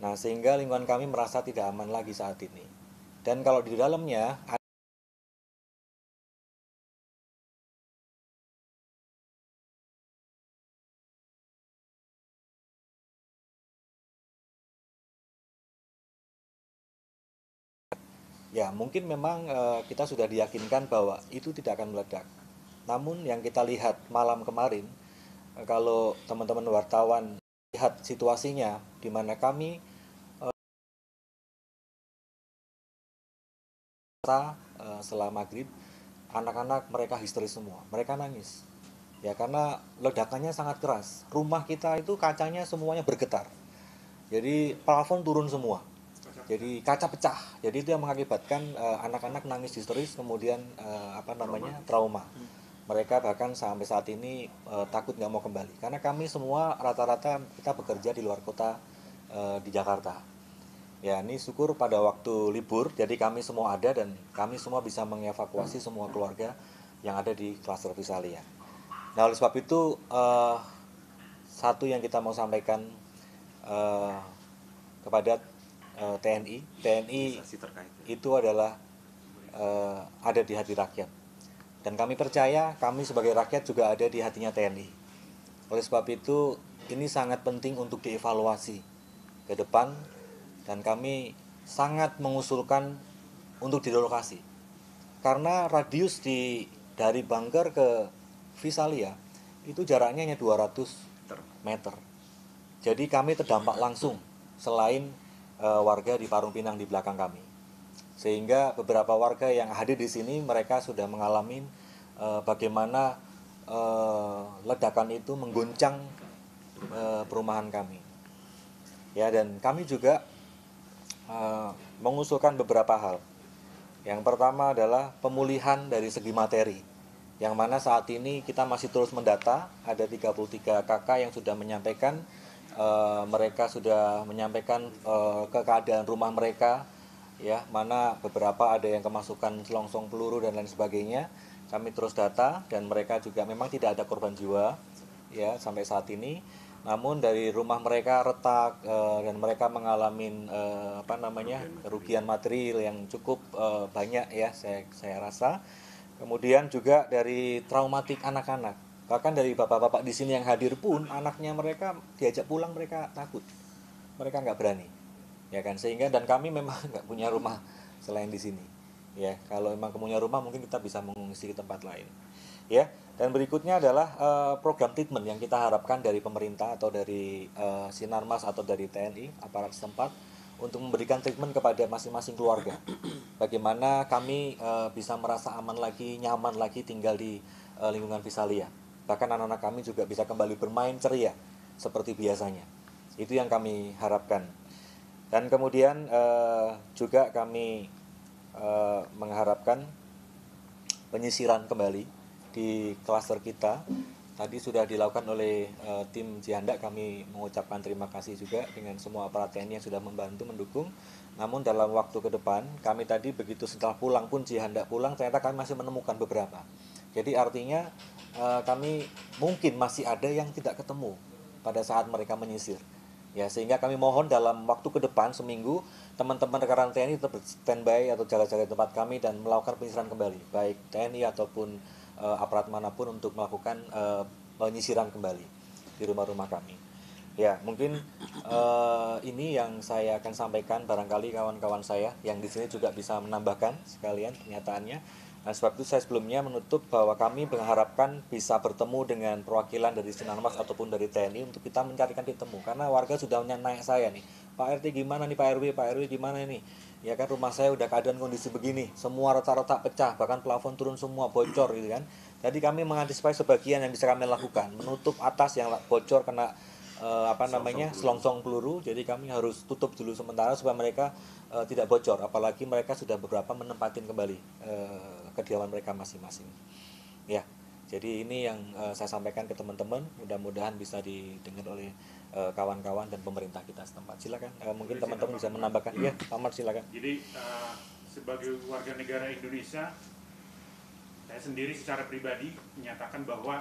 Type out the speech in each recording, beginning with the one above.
Nah, sehingga lingkungan kami merasa tidak aman lagi saat ini. Dan kalau di dalamnya, ya mungkin memang kita sudah diyakinkan bahwa itu tidak akan meledak. Namun yang kita lihat malam kemarin, kalau teman-teman wartawan lihat situasinya, di mana kami setelah maghrib, anak-anak mereka histeris semua, mereka nangis. Ya karena ledakannya sangat keras. Rumah kita itu kacanya semuanya bergetar. Jadi plafon turun semua. Jadi kaca pecah. Jadi itu yang mengakibatkan anak-anak nangis histeris, kemudian trauma. Mereka bahkan sampai saat ini takut nggak mau kembali. Karena kami semua rata-rata kita bekerja di luar kota di Jakarta. Ya ini syukur pada waktu libur, jadi kami semua ada dan kami semua bisa mengevakuasi semua keluarga yang ada di klaster Visalia. Nah oleh sebab itu satu yang kita mau sampaikan eh, kepada TNI. TNI itu adalah ada di hati rakyat. Dan kami percaya kami sebagai rakyat juga ada di hatinya TNI. Oleh sebab itu ini sangat penting untuk dievaluasi ke depan dan kami sangat mengusulkan untuk direlokasi. Karena radius dari bunker ke Visalia itu jaraknya hanya 200 meter. Jadi kami terdampak langsung selain warga di Parung Pinang di belakang kami. Sehingga beberapa warga yang hadir di sini mereka sudah mengalami bagaimana ledakan itu mengguncang perumahan kami. Ya dan kami juga mengusulkan beberapa hal. Yang pertama adalah pemulihan dari segi materi. Yang mana saat ini kita masih terus mendata, ada 33 KK yang sudah menyampaikan mereka sudah menyampaikan keadaan rumah mereka, ya mana beberapa ada yang kemasukan selongsong peluru dan lain sebagainya. Kami terus data dan mereka juga memang tidak ada korban jiwa ya sampai saat ini. Namun dari rumah mereka retak dan mereka mengalami kerugian material yang cukup banyak ya saya rasa. Kemudian juga dari traumatik anak-anak. Bahkan dari bapak-bapak di sini yang hadir pun anaknya mereka diajak pulang mereka takut. Mereka nggak berani. Ya kan sehingga dan kami memang nggak punya rumah selain di sini. Ya, kalau memang punya rumah mungkin kita bisa mengungsi ke tempat lain. Ya, dan berikutnya adalah program treatment yang kita harapkan dari pemerintah atau dari Sinarmas atau dari TNI aparat setempat untuk memberikan treatment kepada masing-masing keluarga. Bagaimana kami bisa merasa aman lagi, nyaman lagi tinggal di lingkungan Visalia. Bahkan anak-anak kami juga bisa kembali bermain ceria seperti biasanya. Itu yang kami harapkan. Dan kemudian juga kami mengharapkan penyisiran kembali di klaster kita. Tadi sudah dilakukan oleh tim Cihandak, kami mengucapkan terima kasih juga dengan semua aparat TNI yang sudah membantu mendukung. Namun dalam waktu ke depan, kami tadi begitu setelah pulang pun Cihandak pulang, ternyata kami masih menemukan beberapa. Jadi artinya kami mungkin masih ada yang tidak ketemu pada saat mereka menyisir. Ya, sehingga kami mohon dalam waktu ke depan seminggu teman-teman rekan TNI tetap standby atau jaga-jaga di tempat kami dan melakukan penyisiran kembali, baik TNI ataupun aparat manapun untuk melakukan penyisiran kembali di rumah-rumah kami. Ya, mungkin ini yang saya akan sampaikan, barangkali kawan-kawan saya yang di sini juga bisa menambahkan sekalian pernyataannya. Nah, sebab itu saya sebelumnya menutup bahwa kami mengharapkan bisa bertemu dengan perwakilan dari Sinarmas ataupun dari TNI untuk kita mencarikan titik temu. Karena warga sudah nanya saya nih, Pak RT gimana nih, Pak RW gimana nih? Ya kan rumah saya udah keadaan kondisi begini, semua retak-retak pecah, bahkan plafon turun semua, bocor gitu kan. Jadi kami mengantisipasi sebagian yang bisa kami lakukan, menutup atas yang bocor kena selongsong peluru. Jadi kami harus tutup dulu sementara supaya mereka tidak bocor, apalagi mereka sudah beberapa menempatin kembali kediaman mereka masing-masing. Ya, jadi ini yang saya sampaikan ke teman-teman. Mudah-mudahan bisa didengar oleh kawan-kawan dan pemerintah kita setempat. Silakan, mungkin teman-teman bisa menambahkan. Iya, Pak Mar, silakan. Jadi sebagai warga negara Indonesia, saya sendiri secara pribadi menyatakan bahwa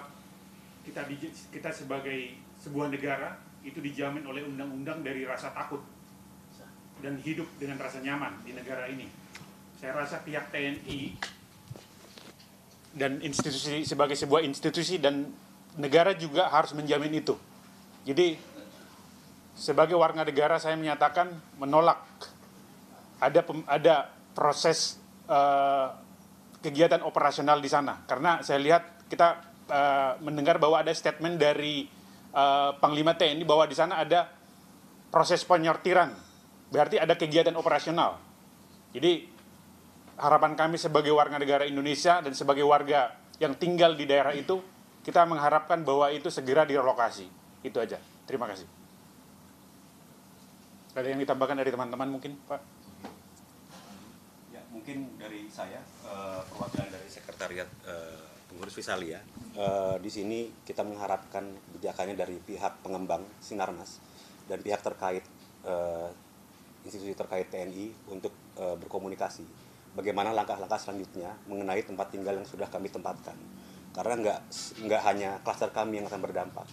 kita sebagai sebuah negara itu dijamin oleh undang-undang dari rasa takut. dan hidup dengan rasa nyaman di negara ini. Saya rasa pihak TNI dan institusi sebagai sebuah institusi dan negara juga harus menjamin itu. Jadi sebagai warga negara saya menyatakan menolak ada proses kegiatan operasional di sana, karena saya lihat kita mendengar bahwa ada statement dari Panglima TNI bahwa di sana ada proses penyortiran, berarti ada kegiatan operasional. Jadi harapan kami sebagai warga negara Indonesia dan sebagai warga yang tinggal di daerah itu, kita mengharapkan bahwa itu segera direlokasi. Itu aja. Terima kasih. Ada yang ditambahkan dari teman-teman mungkin, Pak? Ya, mungkin dari saya, perwakilan dari Sekretariat Pengurus Visalia. Di sini kita mengharapkan kebijakannya dari pihak pengembang Sinarmas dan pihak terkait, institusi terkait TNI untuk berkomunikasi. Bagaimana langkah-langkah selanjutnya mengenai tempat tinggal yang sudah kami tempatkan. Karena nggak hanya klaster kami yang akan berdampak,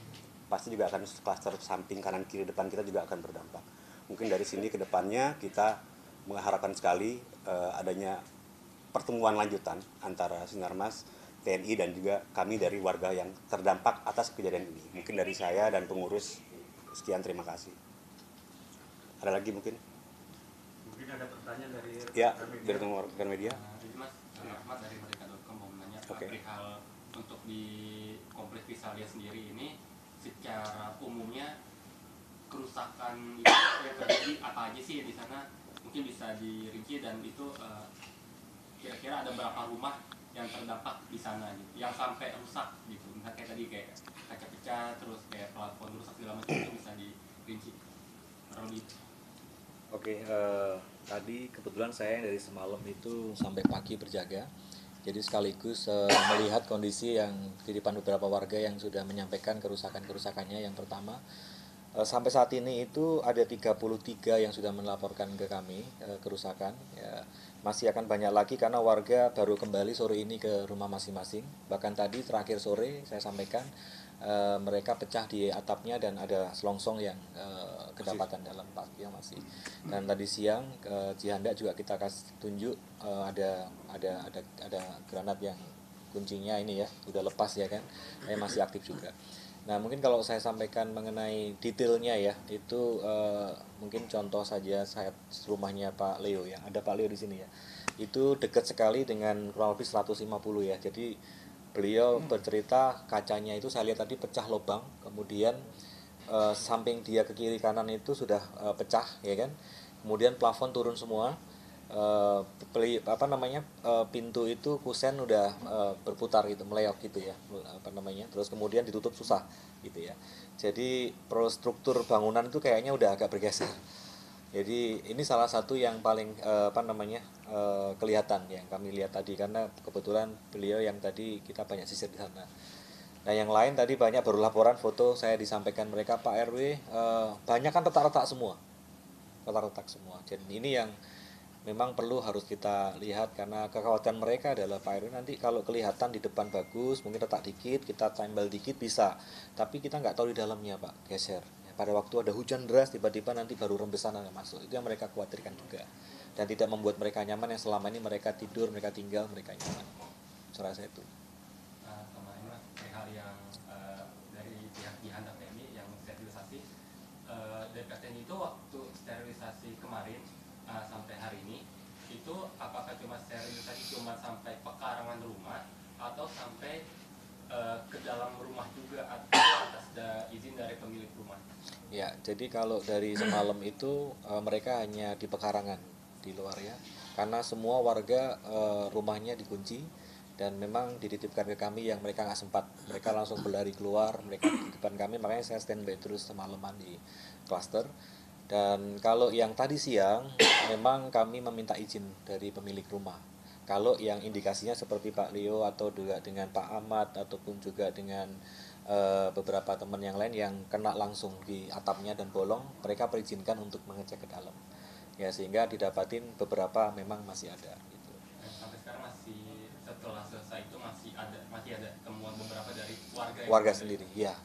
pasti juga akan klaster samping, kanan, kiri, depan kita juga akan berdampak. Mungkin dari sini ke depannya kita mengharapkan sekali adanya pertemuan lanjutan antara Sinarmas, TNI, dan juga kami dari warga yang terdampak atas kejadian ini. Mungkin dari saya dan pengurus, sekian, terima kasih. Ada lagi mungkin? Mungkin ada pertanyaan dari dari rekan media. Jadi Mas, Ahmad dari Merdeka.com mau menanya perihal untuk di kompleks Visalia sendiri ini secara umumnya kerusakan itu yang terjadi apa aja sih di sana, mungkin bisa dirinci, dan itu kira-kira ada berapa rumah yang terdampak di sana gitu, yang sampai rusak gitu, misalnya kayak tadi kayak kaca pecah, terus kayak plafon rusak segala macam, itu bisa dirinci lebih. Oke, tadi kebetulan saya dari semalam itu sampai pagi berjaga, jadi sekaligus melihat kondisi yang di depan beberapa warga yang sudah menyampaikan kerusakannya. Yang pertama, sampai saat ini itu ada 33 yang sudah melaporkan ke kami kerusakan. Ya, masih akan banyak lagi karena warga baru kembali sore ini ke rumah masing-masing. Bahkan tadi terakhir sore saya sampaikan mereka pecah di atapnya dan ada selongsong yang kedapatan dalam paknya masih. Dan tadi siang Cihandak juga kita kasih tunjuk ada granat yang kuncinya ini ya udah lepas ya kan, masih aktif juga. Nah mungkin kalau saya sampaikan mengenai detailnya ya, itu mungkin contoh saja saya rumahnya Pak Leo ya, ada Pak Leo di sini ya, itu dekat sekali dengan kurang lebih 150 ya. Jadi beliau bercerita kacanya itu saya lihat tadi pecah lubang, kemudian samping dia ke kiri kanan itu sudah pecah ya kan, kemudian plafon turun semua. Pintu itu kusen udah berputar gitu, meleok gitu ya, terus kemudian ditutup susah gitu ya. Jadi struktur bangunan itu kayaknya udah agak bergeser. Jadi ini salah satu yang paling kelihatan yang kami lihat tadi, karena kebetulan beliau yang tadi kita banyak sisir di sana. Nah yang lain tadi banyak baru laporan foto saya disampaikan mereka, Pak RW banyak kan retak-retak semua. Jadi ini yang memang perlu harus kita lihat, karena kekhawatiran mereka adalah Pak RW nanti kalau kelihatan di depan bagus, mungkin retak dikit, kita tempel dikit bisa, tapi kita nggak tahu di dalamnya Pak, geser. Pada waktu ada hujan deras tiba-tiba nanti baru rembesan yang masuk, itu yang mereka khawatirkan juga, dan tidak membuat mereka nyaman yang selama ini mereka tidur, mereka tinggal, mereka nyaman. Saya rasa itu. Sama ini Mas, hal yang dari pihak Cihandak TNI yang sterilisasi, dari TNI itu waktu sterilisasi kemarin sampai hari ini itu apakah cuma sterilisasi cuma sampai pekarangan rumah atau sampai ke dalam rumah juga atau atas izin dari pemilik rumah? Ya, jadi kalau dari semalam itu mereka hanya di pekarangan di luar ya, karena semua warga rumahnya dikunci dan memang dititipkan ke kami yang mereka nggak sempat, mereka langsung berlari keluar, mereka di depan kami, makanya saya standby terus semalaman di klaster. Dan kalau yang tadi siang memang kami meminta izin dari pemilik rumah. Kalau yang indikasinya seperti Pak Leo atau juga dengan Pak Ahmad ataupun juga dengan beberapa teman yang lain yang kena langsung di atapnya dan bolong, mereka perizinkan untuk mengecek ke dalam. Ya sehingga didapatin beberapa memang masih ada gitu. Sampai sekarang masih setelah selesai itu masih ada temuan beberapa dari warga sendiri ya.